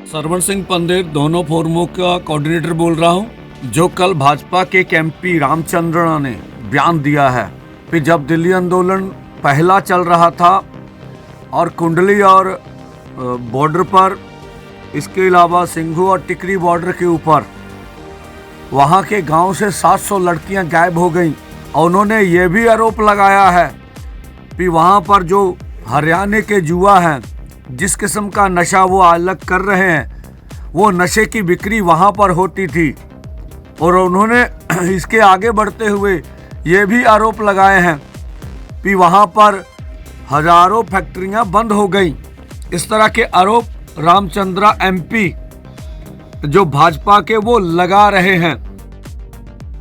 सरवण सिंह पंदेर दोनों फोरमों का कोऑर्डिनेटर बोल रहा हूं। जो कल भाजपा के एक एमपी रामचंद्रन ने बयान दिया है कि जब दिल्ली आंदोलन पहला चल रहा था और कुंडली और बॉर्डर पर, इसके अलावा सिंघू और टिकरी बॉर्डर के ऊपर वहां के गांव से 700 लड़कियां गायब हो गईं और उन्होंने ये भी आरोप लगाया है कि वहां पर जो हरियाणा के युवा हैं, जिस किस्म का नशा वो अलग कर रहे हैं, वो नशे की बिक्री वहां पर होती थी। और उन्होंने इसके आगे बढ़ते हुए ये भी आरोप लगाए हैं कि वहां पर हजारों फैक्ट्रियां बंद हो गई। इस तरह के आरोप रामचंद्रा एमपी जो भाजपा के वो लगा रहे हैं।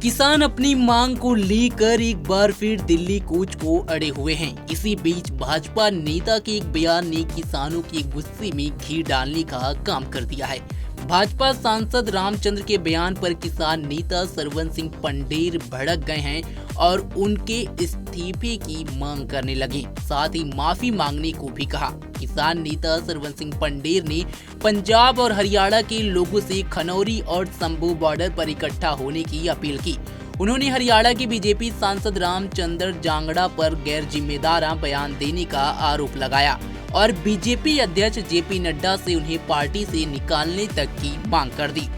किसान अपनी मांग को लेकर एक बार फिर दिल्ली कूच को अड़े हुए हैं। इसी बीच भाजपा नेता के एक बयान ने किसानों के गुस्से में घी डालने का काम कर दिया है। भाजपा सांसद रामचंद्र के बयान पर किसान नेता सरवन सिंह पंडेर भड़क गए हैं और उनके इस्तीफे की मांग करने लगे, साथ ही माफी मांगने को भी कहा। किसान नेता सरवन सिंह पंडेर ने पंजाब और हरियाणा के लोगों से खनौरी और संभू बॉर्डर पर इकट्ठा होने की अपील की। उन्होंने हरियाणा के बीजेपी सांसद रामचंद्र जांगड़ा पर गैर जिम्मेदार बयान देने का आरोप लगाया और बीजेपी अध्यक्ष जेपी नड्डा से उन्हें पार्टी से निकालने तक की मांग कर दी।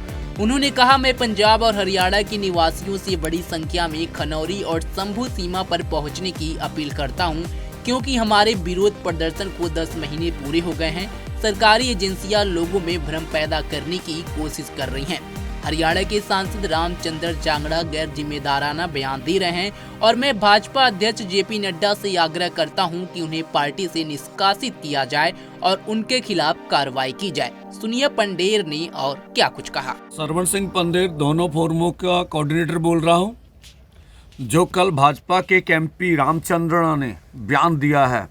उन्होंने कहा, मैं पंजाब और हरियाणा के निवासियों से बड़ी संख्या में खनौरी और संभू सीमा पर पहुंचने की अपील करता हूं, क्योंकि हमारे विरोध प्रदर्शन को 10 महीने पूरे हो गए हैं। सरकारी एजेंसियां लोगों में भ्रम पैदा करने की कोशिश कर रही हैं। हरियाणा के सांसद रामचंद्र जांगड़ा गैर जिम्मेदाराना बयान दे रहे हैं और मैं भाजपा अध्यक्ष जेपी नड्डा से आग्रह करता हूं कि उन्हें पार्टी से निष्कासित किया जाए और उनके खिलाफ कार्रवाई की जाए। सुनिए पंडेर ने और क्या कुछ कहा। सरवण सिंह पंदेर दोनों फोरमों का कोऑर्डिनेटर बोल रहा हूं। जो कल भाजपा के एक एमपी रामचंद्रन ने बयान दिया है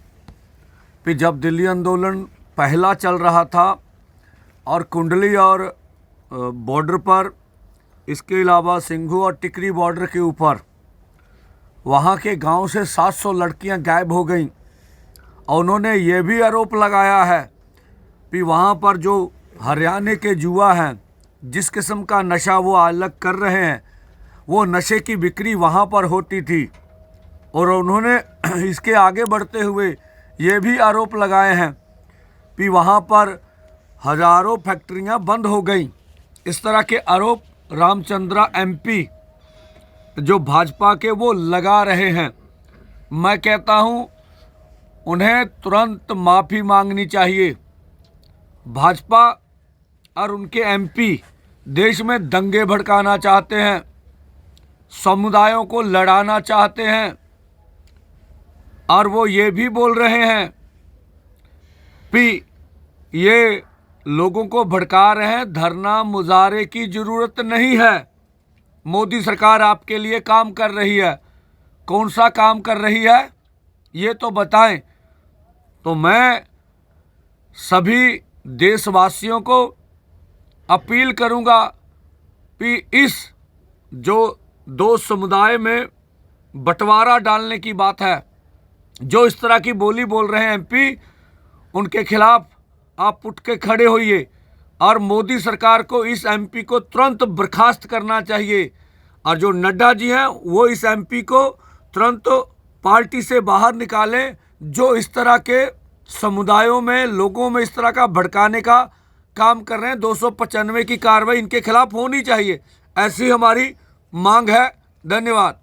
कि जब दिल्ली आंदोलन पहला चल रहा था और कुंडली और बॉर्डर पर, इसके अलावा सिंघू और टिकरी बॉर्डर के ऊपर वहाँ के गांव से 700 लड़कियां गायब हो गईं और उन्होंने ये भी आरोप लगाया है कि वहाँ पर जो हरियाणा के युवा हैं, जिस किस्म का नशा वो अलग कर रहे हैं, वो नशे की बिक्री वहाँ पर होती थी। और उन्होंने इसके आगे बढ़ते हुए ये भी आरोप लगाए हैं कि वहाँ पर हजारों फैक्ट्रियां बंद हो गईं। इस तरह के आरोप रामचंद्रा एमपी जो भाजपा के वो लगा रहे हैं। मैं कहता हूं, उन्हें तुरंत माफ़ी मांगनी चाहिए। भाजपा और उनके एमपी देश में दंगे भड़काना चाहते हैं, समुदायों को लड़ाना चाहते हैं और वो ये भी बोल रहे हैं कि ये लोगों को भड़का रहे हैं, धरना मुजाहरे की ज़रूरत नहीं है। मोदी सरकार आपके लिए काम कर रही है। कौन सा काम कर रही है ये तो बताएं। तो मैं सभी देशवासियों को अपील करूंगा कि इस जो दो समुदाय में बंटवारा डालने की बात है, जो इस तरह की बोली बोल रहे हैं एमपी, उनके खिलाफ आप उठ के खड़े होइए और मोदी सरकार को इस एमपी को तुरंत बर्खास्त करना चाहिए। और जो नड्डा जी हैं वो इस एमपी को तुरंत पार्टी से बाहर निकालें, जो इस तरह के समुदायों में, लोगों में इस तरह का भड़काने का काम कर रहे हैं। 295 की कार्रवाई इनके खिलाफ होनी चाहिए, ऐसी हमारी मांग है। धन्यवाद।